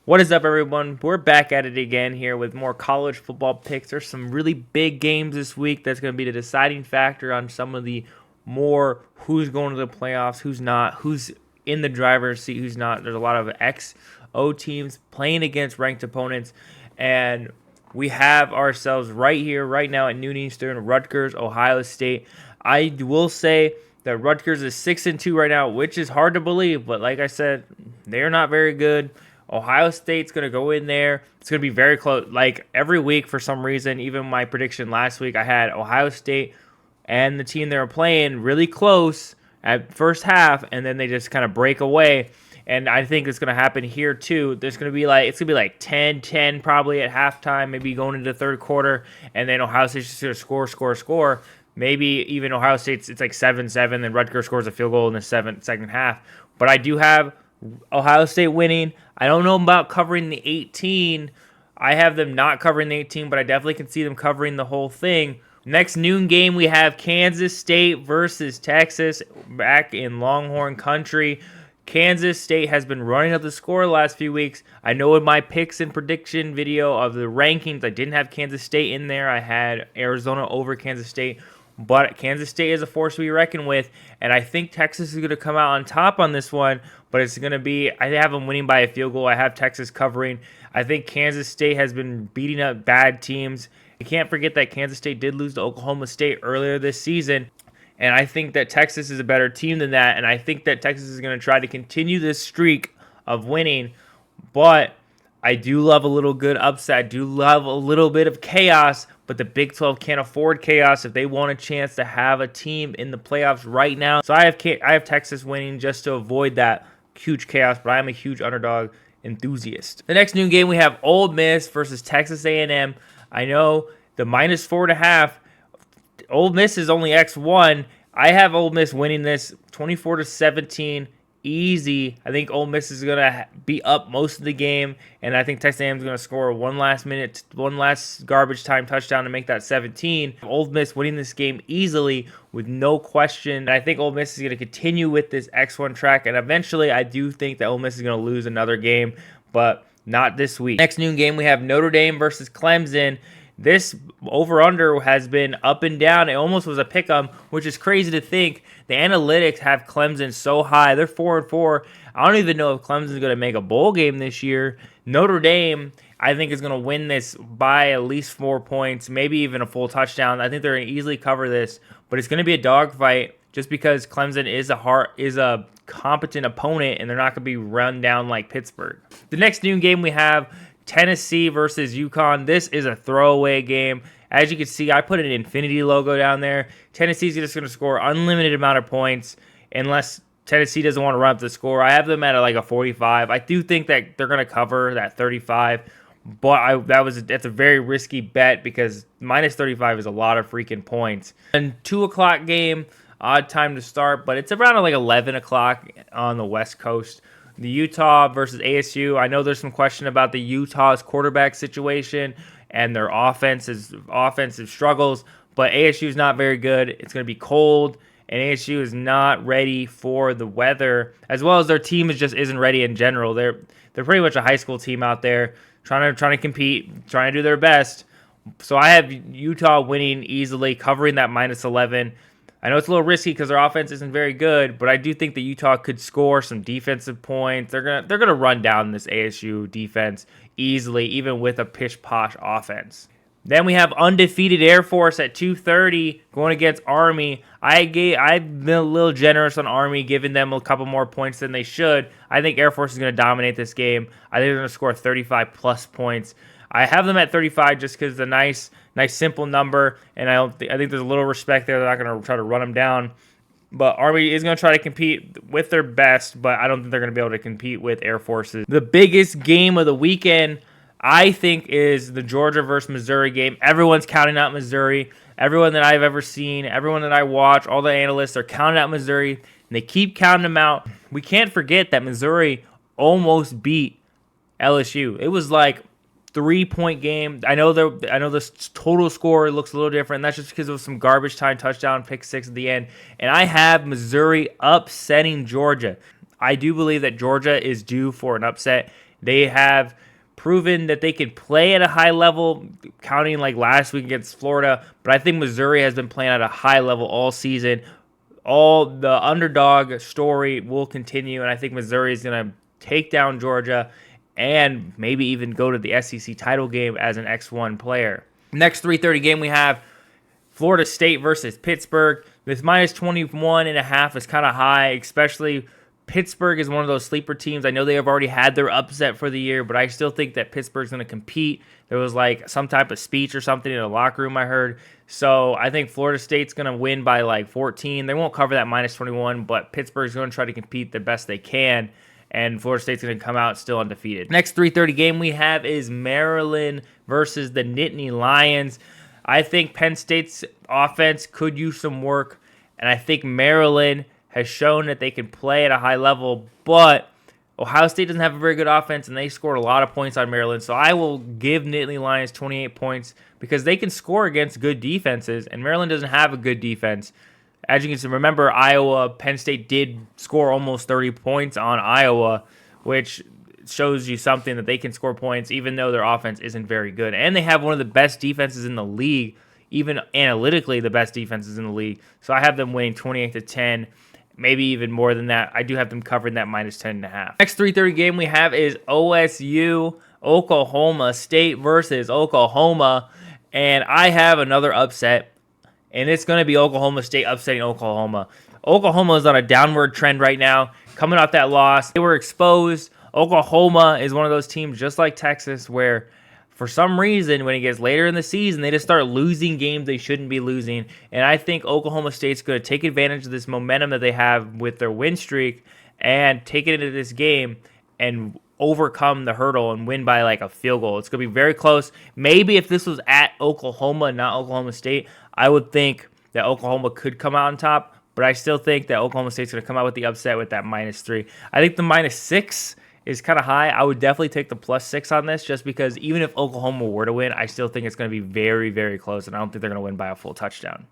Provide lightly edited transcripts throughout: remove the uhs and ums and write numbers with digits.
What is up, everyone? We're back at it again here with more college football picks. There's some really big games this week that's going to be the deciding factor on some of the more who's going to the playoffs, who's not, who's in the driver's seat, who's not. There's a lot of XO teams playing against ranked opponents, and we have ourselves right here, right now at noon Eastern, Rutgers, Ohio State. I will say that Rutgers is 6-2 right now, which is hard to believe, but like I said, they're not very good. Ohio State's going to go in there. It's going to be very close. Like every week, for some reason, even my prediction last week, I had Ohio State and the team they were playing really close at first half, and then they just kind of break away. And I think it's going to happen here too. It's going to be like 10-10 probably at halftime, maybe going into the third quarter, and then Ohio State's just going to score. Maybe even Ohio State's it's like 7-7, then Rutgers scores a field goal in the second half. But I do have Ohio State winning. I don't know about covering the 18. I have them not covering the 18, but I definitely can see them covering the whole thing. Next noon game, we have Kansas State versus Texas back in Longhorn country. Kansas State has been running up the score the last few weeks. I know in my picks and prediction video of the rankings, I didn't have Kansas State in there. I had Arizona over Kansas State. But Kansas State is a force to be reckoned with, and I think Texas is going to come out on top on this one, but it's going to be, I have them winning by a field goal. I have Texas covering. I think Kansas State has been beating up bad teams. You can't forget that Kansas State did lose to Oklahoma State earlier this season, and I think that Texas is a better team than that, and I think that Texas is going to try to continue this streak of winning, but I do love a little good upset. I do love a little bit of chaos, but the Big 12 can't afford chaos if they want a chance to have a team in the playoffs right now. So I have Texas winning just to avoid that huge chaos, but I am a huge underdog enthusiast. The next noon game, we have Ole Miss versus Texas A&M. I know the -4.5. Ole Miss is only X1. I have Ole Miss winning this 24-17. Easy. I think Ole Miss is going to be up most of the game, and I think Texas A&M is going to score one last garbage time touchdown to make that 17. Ole Miss winning this game easily with no question. And I think Ole Miss is going to continue with this X1 track, and eventually I do think that Ole Miss is going to lose another game, but not this week. Next noon game, we have Notre Dame versus Clemson. This over-under has been up and down. It almost was a pick-em, which is crazy to think. The analytics have Clemson so high. They're 4-4. I don't even know if Clemson's going to make a bowl game this year. Notre Dame, I think, is going to win this by at least 4 points, maybe even a full touchdown. I think they're going to easily cover this, but it's going to be a dogfight just because Clemson is a competent opponent, and they're not going to be run down like Pittsburgh. The next noon game we have Tennessee versus Yukon. This is a throwaway game. As you can see, I put an infinity logo down there. Tennessee's just going to score unlimited amount of points unless Tennessee doesn't want to run up the score. I have them at like a 45. I do think that they're going to cover that 35, but that's a very risky bet because -35 is a lot of freaking points. And 2 o'clock game, odd time to start, but it's around like 11 o'clock on the West Coast. The Utah versus ASU. I know there's some question about the Utah's quarterback situation and their offensive struggles, but ASU is not very good. It's going to be cold, and ASU is not ready for the weather, as well as their team just isn't ready in general. They're pretty much a high school team out there trying to compete, trying to do their best. So I have Utah winning easily, covering that -11. I know it's a little risky because their offense isn't very good, but I do think that Utah could score some defensive points. They're gonna run down this ASU defense easily, even with a pish-posh offense. Then we have undefeated Air Force at 2:30 going against Army. I've been a little generous on Army, giving them a couple more points than they should. I think Air Force is going to dominate this game. I think they're going to score 35-plus points. I have them at 35 just because it's a nice simple number, and I think there's a little respect there. They're not going to try to run them down. But Army is going to try to compete with their best, but I don't think they're going to be able to compete with Air Forces. The biggest game of the weekend, I think, is the Georgia versus Missouri game. Everyone's counting out Missouri. Everyone that I've ever seen, everyone that I watch, all the analysts are counting out Missouri, and they keep counting them out. We can't forget that Missouri almost beat LSU. It was like 3-point game. I know the total score looks a little different. That's just because of some garbage time touchdown, pick 6 at the end. And I have Missouri upsetting Georgia. I do believe that Georgia is due for an upset. They have proven that they can play at a high level, counting like last week against Florida. But I think Missouri has been playing at a high level all season. All the underdog story will continue, and I think Missouri is going to take down Georgia and maybe even go to the SEC title game as an X1 player. Next 3:30 game we have Florida State versus Pittsburgh. This minus 21.5 is kind of high, especially Pittsburgh is one of those sleeper teams. I know they have already had their upset for the year, but I still think that Pittsburgh's going to compete. There was like some type of speech or something in the locker room I heard. So I think Florida State's going to win by like 14. They won't cover that minus 21, but Pittsburgh's going to try to compete the best they can, and Florida State's going to come out still undefeated. Next 3:30 game we have is Maryland versus the Nittany Lions. I think Penn State's offense could use some work, and I think Maryland has shown that they can play at a high level, but Ohio State doesn't have a very good offense, and they scored a lot of points on Maryland. So I will give Nittany Lions 28 points because they can score against good defenses, and Maryland doesn't have a good defense. As you can remember, Penn State did score almost 30 points on Iowa, which shows you something that they can score points even though their offense isn't very good. And they have one of the best defenses in the league, even analytically the best defenses in the league. So I have them winning 28-10. Maybe even more than that. I do have them covering that minus 10.5. Next 3:30 game we have is OSU, Oklahoma State versus Oklahoma. And I have another upset, and it's going to be Oklahoma State upsetting Oklahoma. Oklahoma is on a downward trend right now, coming off that loss. They were exposed. Oklahoma is one of those teams, just like Texas, where for some reason, when it gets later in the season, they just start losing games they shouldn't be losing. And I think Oklahoma State's going to take advantage of this momentum that they have with their win streak and take it into this game and overcome the hurdle and win by like a field goal. It's going to be very close. Maybe if this was at Oklahoma, not Oklahoma State, I would think that Oklahoma could come out on top. But I still think that Oklahoma State's going to come out with the upset with that -3. I think the -6 is kind of high. I would definitely take the +6 on this just because even if Oklahoma were to win, I still think it's going to be very, very close, and I don't think they're going to win by a full touchdown.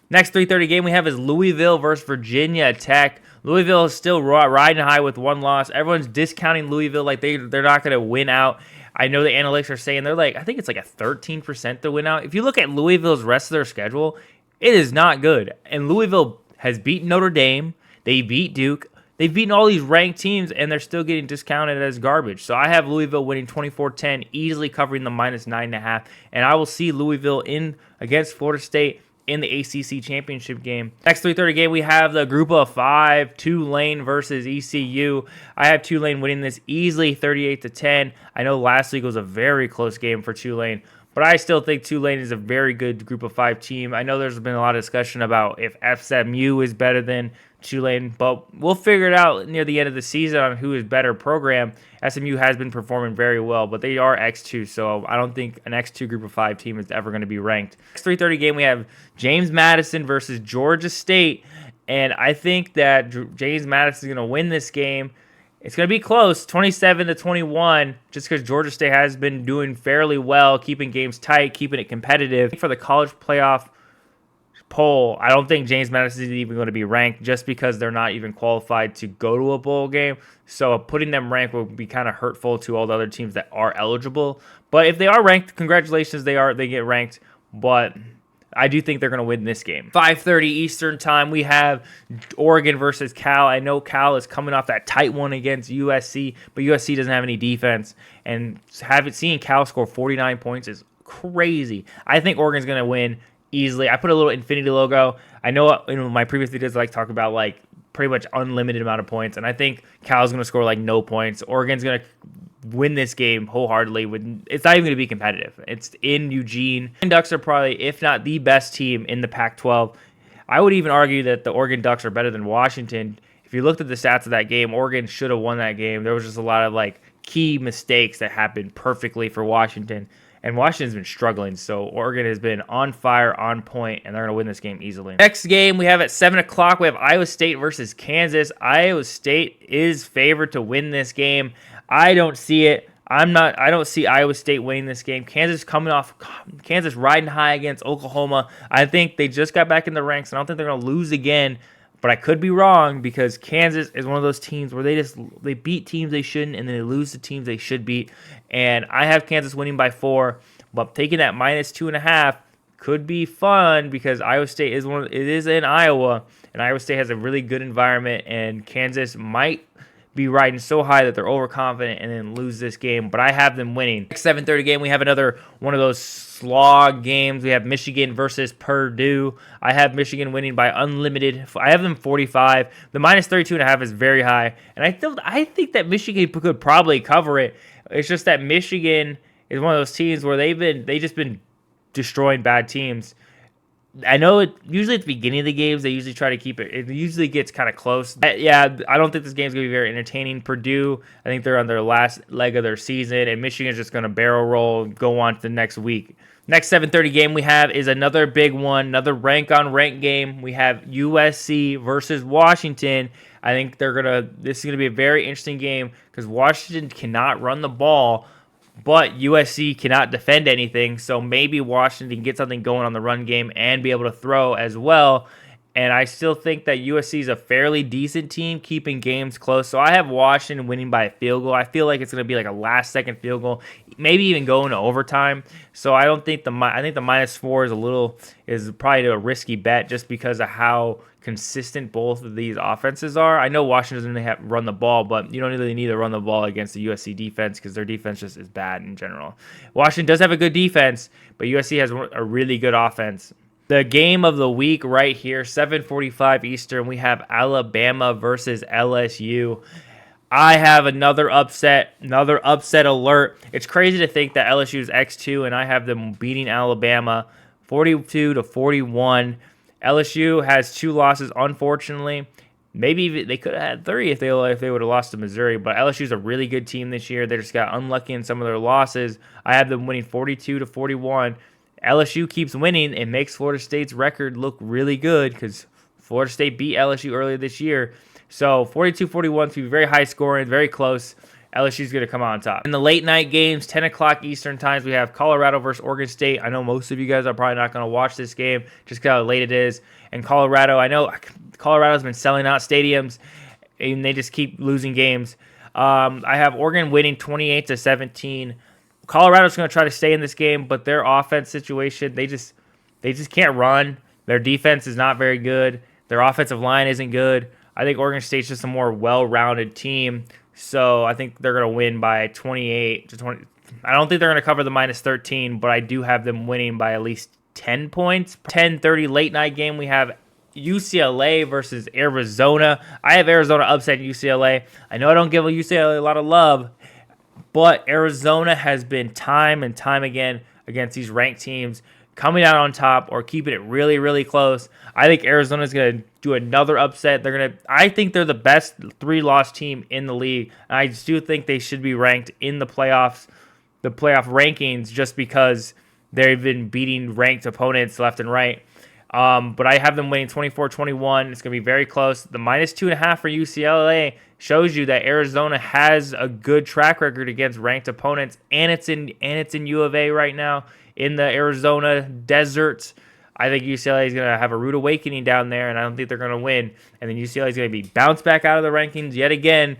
Next 3:30 game we have is Louisville versus Virginia Tech. Louisville is still riding high with one loss. Everyone's discounting Louisville like they're not going to win out. I know the analytics are saying they're like, I think it's like a 13% to win out. If you look at Louisville's rest of their schedule, it is not good. And Louisville has beaten Notre Dame. They beat Duke. They've beaten all these ranked teams, and they're still getting discounted as garbage. So I have Louisville winning 24-10, easily covering the -9.5. And I will see Louisville in against Florida State in the ACC championship game. Next 3:30 game, we have the group of 5, Tulane versus ECU. I have Tulane winning this easily 38-10. I know last week was a very close game for Tulane, but I still think Tulane is a very good group of 5 team. I know there's been a lot of discussion about if SMU is better than Tulane, but we'll figure it out near the end of the season on who is better program. SMU has been performing very well, but they are X2, so I don't think an X2 group of 5 team is ever going to be ranked. Next 3:30 game, we have James Madison versus Georgia State, and I think that James Madison is going to win this game. It's going to be close, 27-21, just because Georgia State has been doing fairly well, keeping games tight, keeping it competitive. For the college playoff poll, I don't think James Madison is even going to be ranked just because they're not even qualified to go to a bowl game. So putting them ranked will be kind of hurtful to all the other teams that are eligible. But if they are ranked, congratulations, they get ranked. But I do think they're going to win this game. 5:30 Eastern time, we have Oregon versus Cal. I know Cal is coming off that tight one against USC, but USC doesn't have any defense. And seeing Cal score 49 points is crazy. I think Oregon's going to win easily. I put a little infinity logo. I know in my previous videos I like talk about like pretty much unlimited amount of points, and I think Cal's going to score like no points. Oregon's going to win this game wholeheartedly. It's not even going to be competitive. It's in Eugene. The Ducks are probably, if not the best team in the Pac-12. I would even argue that the Oregon Ducks are better than Washington. If you looked at the stats of that game, Oregon should have won that game. There was just a lot of like key mistakes that happened perfectly for Washington. And Washington's been struggling, so Oregon has been on fire, on point, and they're going to win this game easily. Next game we have at 7 o'clock, we have Iowa State versus Kansas. Iowa State is favored to win this game. I don't see it. I don't see Iowa State winning this game. Kansas riding high against Oklahoma. I think they just got back in the ranks, and I don't think they're going to lose again. But I could be wrong because Kansas is one of those teams where they beat teams they shouldn't and then they lose to teams they should beat. And I have Kansas winning by 4, but taking that -2.5 could be fun because Iowa State it is in Iowa, and Iowa State has a really good environment, and Kansas might be riding so high that they're overconfident and then lose this game. But I have them winning. Next 7:30 game, we have another one of those slog games. We have Michigan versus Purdue. I have Michigan winning by unlimited. I have them 45. The -32.5 is very high, and I think that Michigan could probably cover it. It's just that Michigan is one of those teams where they just been destroying bad teams. I know usually at the beginning of the games, they usually try to keep it. It usually gets kind of close. Yeah, I don't think this game's going to be very entertaining. Purdue, I think they're on their last leg of their season, and Michigan's just going to barrel roll, go on to the next week. Next 7:30 game we have is another big one, another rank-on-rank game. We have USC versus Washington. I think this is going to be a very interesting game because Washington cannot run the ball, but USC cannot defend anything, so maybe Washington can get something going on the run game and be able to throw as well. And I still think that USC is a fairly decent team, keeping games close. So I have Washington winning by a field goal. I feel like it's going to be like a last-second field goal, maybe even going to overtime. So I think the -4 is probably a risky bet just because of how consistent both of these offenses are. I know Washington doesn't have run the ball, but you don't really need to run the ball against the USC defense because their defense just is bad in general. Washington does have a good defense, but USC has a really good offense. The game of the week right here, 7:45 Eastern, we have Alabama versus LSU. I have another upset alert. It's crazy to think that LSU is X2 and I have them beating Alabama 42-41. LSU has 2 losses, unfortunately. Maybe they could have had 3 if they would have lost to Missouri, but LSU is a really good team this year. They just got unlucky in some of their losses. I have them winning 42-41. LSU keeps winning and makes Florida State's record look really good because Florida State beat LSU earlier this year. So 42-41 is going to be very high scoring, very close. LSU is going to come out on top. In the late night games, 10 o'clock Eastern times, we have Colorado versus Oregon State. I know most of you guys are probably not going to watch this game just because how late it is. And Colorado, I know Colorado's been selling out stadiums and they just keep losing games. I have Oregon winning 28-17. Colorado's going to try to stay in this game, but their offense situation, they just can't run. Their defense is not very good. Their offensive line isn't good. I think Oregon State's just a more well-rounded team, so I think they're going to win by 28-20. I don't think they're going to cover the -13, but I do have them winning by at least 10 points. 10:30 late night game, we have UCLA versus Arizona. I have Arizona upsetting UCLA. I know I don't give UCLA a lot of love, but Arizona has been time and time again against these ranked teams coming out on top or keeping it really, really close. I think Arizona's going to do another upset. I think they're the best 3-loss team in the league. And I do think they should be ranked in the playoffs, the playoff rankings, just because they've been beating ranked opponents left and right. But I have them winning 24-21. It's going to be very close. The -2.5 for UCLA shows you that Arizona has a good track record against ranked opponents, and it's in U of A right now in the Arizona desert. I think UCLA is going to have a rude awakening down there, and I don't think they're going to win. And then UCLA is going to be bounced back out of the rankings yet again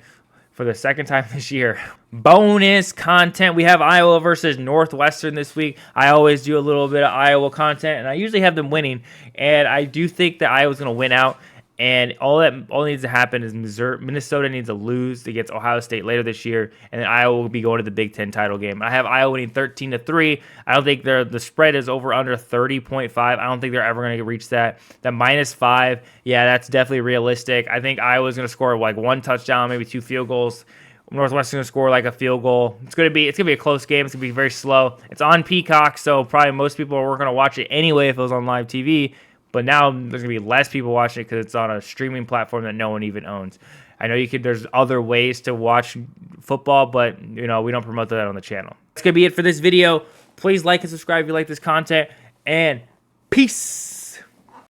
for the second time this year. Bonus content. We have Iowa versus Northwestern this week. I always do a little bit of Iowa content, and I usually have them winning. And I do think that Iowa's going to win out. And all needs to happen is Minnesota needs to lose against Ohio State later this year, and then Iowa will be going to the Big Ten title game. I have Iowa winning 13-3. I don't think the spread is over under 30.5. I don't think they're ever going to reach that. That -5, yeah, that's definitely realistic. I think Iowa's going to score like 1 touchdown, maybe 2 field goals. Northwestern's going to score like a field goal. It's going to be a close game. It's going to be very slow. It's on Peacock, so probably most people are going to watch it anyway if it was on live TV. But now there's going to be less people watching it because it's on a streaming platform that no one even owns. I know there's other ways to watch football, but we don't promote that on the channel. That's going to be it for this video. Please like and subscribe if you like this content, and peace.